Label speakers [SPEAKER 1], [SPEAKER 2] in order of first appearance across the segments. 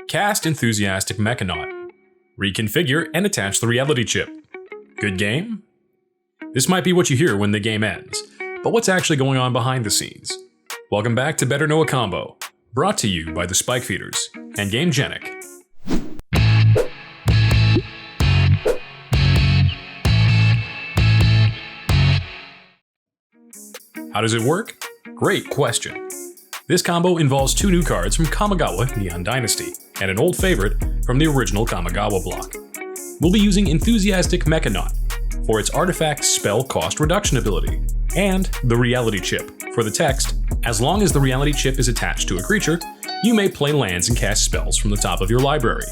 [SPEAKER 1] Cast Enthusiastic Mechanaut. Reconfigure and attach the reality chip. Good game? This might be what you hear when the game ends, but what's actually going on behind the scenes? Welcome back to Better Know a Combo, brought to you by the Spike Feeders and Gamegenic. How does it work? Great question. This combo involves two new cards from Kamigawa Neon Dynasty, and an old favorite from the original Kamigawa block. We'll be using Enthusiastic Mechanaut for its artifact spell cost reduction ability, and the reality chip for the text. As long as the reality chip is attached to a creature, you may play lands and cast spells from the top of your library.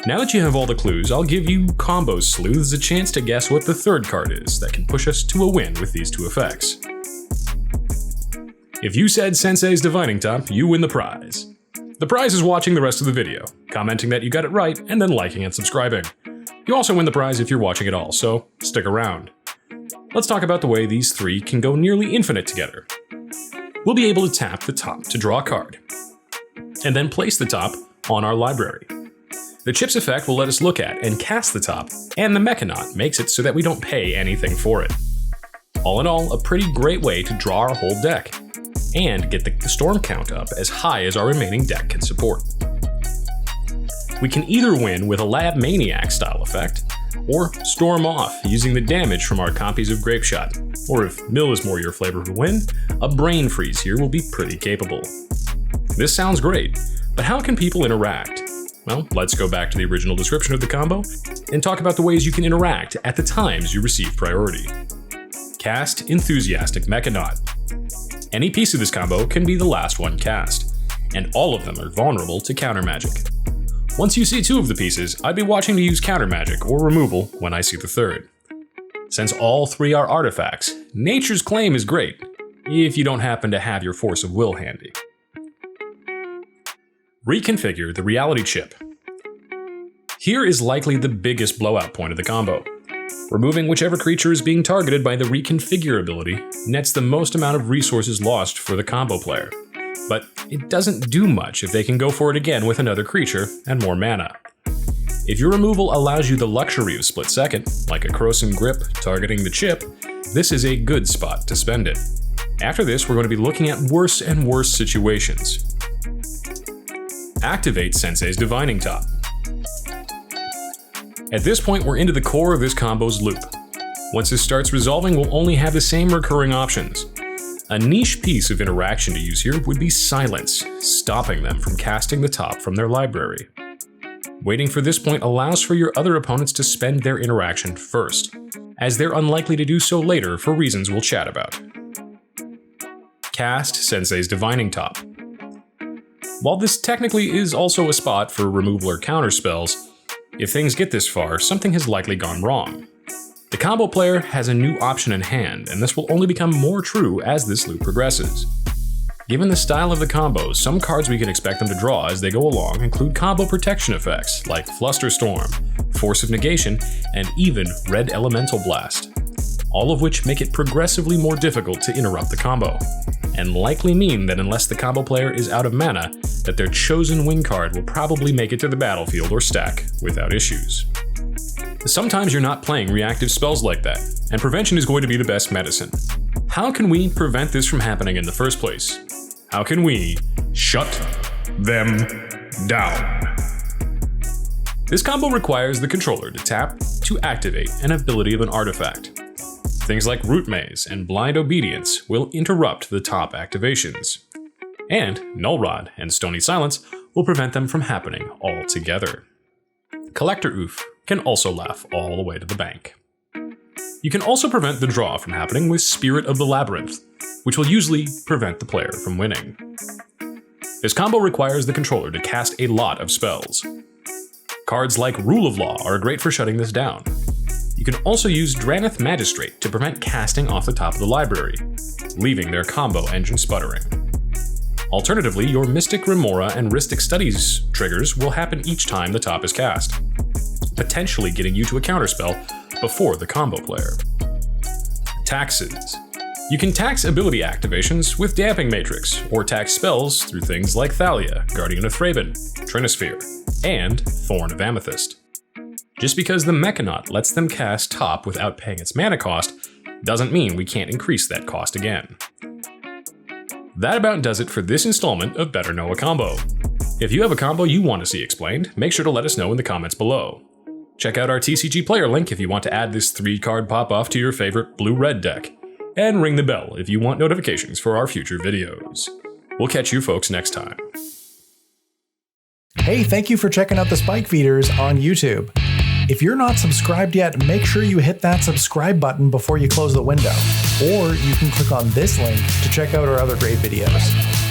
[SPEAKER 1] Now that you have all the clues, I'll give you combo sleuths a chance to guess what the third card is that can push us to a win with these two effects. If you said Sensei's Divining Top, you win the prize. The prize is watching the rest of the video, commenting that you got it right, and then liking and subscribing. You also win the prize if you're watching it all, so stick around. Let's talk about the way these three can go nearly infinite together. We'll be able to tap the top to draw a card, and then place the top on our library. The chip's effect will let us look at and cast the top, and the Mechanaut makes it so that we don't pay anything for it. All in all, a pretty great way to draw our whole deck, and get the storm count up as high as our remaining deck can support. We can either win with a Lab Maniac style effect, or storm off using the damage from our copies of Grapeshot, or if Mill is more your flavor to win, a Brain Freeze here will be pretty capable. This sounds great, but how can people interact? Well, let's go back to the original description of the combo, and talk about the ways you can interact at the times you receive priority. Cast Enthusiastic Mechanaut. Any piece of this combo can be the last one cast, and all of them are vulnerable to counter magic. Once you see two of the pieces, I'd be watching to use counter magic or removal when I see the third. Since all three are artifacts, Nature's Claim is great, if you don't happen to have your Force of Will handy. Reconfigure the reality chip. Here is likely the biggest blowout point of the combo. Removing whichever creature is being targeted by the Reconfigure ability nets the most amount of resources lost for the combo player, but it doesn't do much if they can go for it again with another creature and more mana. If your removal allows you the luxury of split second, like a Corrosive Grip targeting the chip, this is a good spot to spend it. After this, we're going to be looking at worse and worse situations. Activate Sensei's Divining Top. At this point, we're into the core of this combo's loop. Once this starts resolving, we'll only have the same recurring options. A niche piece of interaction to use here would be Silence, stopping them from casting the top from their library. Waiting for this point allows for your other opponents to spend their interaction first, as they're unlikely to do so later for reasons we'll chat about. Cast Sensei's Divining Top. While this technically is also a spot for removal or counter spells, if things get this far, something has likely gone wrong. The combo player has a new option in hand, and this will only become more true as this loop progresses. Given the style of the combo, some cards we can expect them to draw as they go along include combo protection effects like Flusterstorm, Force of Negation, and even Red Elemental Blast, all of which make it progressively more difficult to interrupt the combo, and likely mean that unless the combo player is out of mana, that their chosen win card will probably make it to the battlefield or stack without issues. Sometimes you're not playing reactive spells like that, and prevention is going to be the best medicine. How can we prevent this from happening in the first place? How can we shut them down? This combo requires the controller to tap to activate an ability of an artifact. Things like Root Maze and Blind Obedience will interrupt the top activations, and Null Rod and Stony Silence will prevent them from happening altogether. Collector Oof can also laugh all the way to the bank. You can also prevent the draw from happening with Spirit of the Labyrinth, which will usually prevent the player from winning. This combo requires the controller to cast a lot of spells. Cards like Rule of Law are great for shutting this down. You can also use Draneth Magistrate to prevent casting off the top of the library, leaving their combo engine sputtering. Alternatively, your Mystic Remora and Rhystic Studies triggers will happen each time the top is cast, potentially getting you to a counterspell before the combo player. Taxes. You can tax ability activations with Damping Matrix, or tax spells through things like Thalia, Guardian of Thraben, Trinisphere, and Thorn of Amethyst. Just because the Mechanaut lets them cast top without paying its mana cost, doesn't mean we can't increase that cost again. That about does it for this installment of Better Know a Combo. If you have a combo you want to see explained, make sure to let us know in the comments below. Check out our TCG player link if you want to add this 3-card pop-off to your favorite blue-red deck. And ring the bell if you want notifications for our future videos. We'll catch you folks next time.
[SPEAKER 2] Hey, thank you for checking out the Spike Feeders on YouTube. If you're not subscribed yet, make sure you hit that subscribe button before you close the window. Or you can click on this link to check out our other great videos.